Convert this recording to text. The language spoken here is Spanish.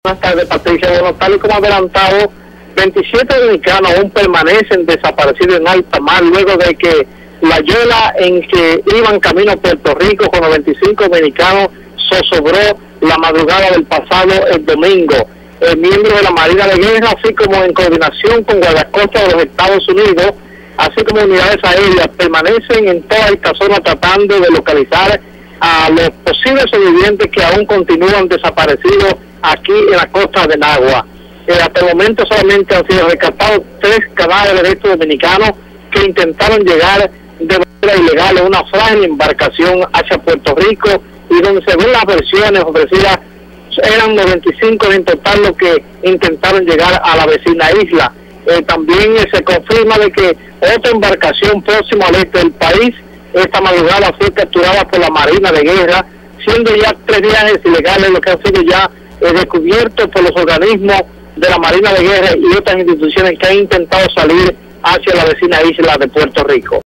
Buenas tardes, Patricia. Bueno, tal y como adelantado, 27 dominicanos aún permanecen desaparecidos en alta mar luego de que la yola en que iban camino a Puerto Rico con los 25 dominicanos zozobró la madrugada del pasado el domingo. Miembros de la Marina de Guerra, así como en coordinación con Guardacostas de los Estados Unidos, así como unidades aéreas, permanecen en toda esta zona tratando de localizar a los posibles sobrevivientes que aún continúan desaparecidos aquí en la costa de Nagua. Hasta el momento solamente han sido rescatados 3 cadáveres de estos dominicanos que intentaron llegar de manera ilegal en una frágil embarcación hacia Puerto Rico, y donde, según las versiones ofrecidas, eran 95 en total los que intentaron llegar a la vecina isla. También se confirma de que otra embarcación próxima al este del país esta madrugada fue capturada por la Marina de Guerra, siendo ya 3 viajes ilegales los que han sido ya descubiertos por los organismos de la Marina de Guerra y otras instituciones que han intentado salir hacia la vecina isla de Puerto Rico.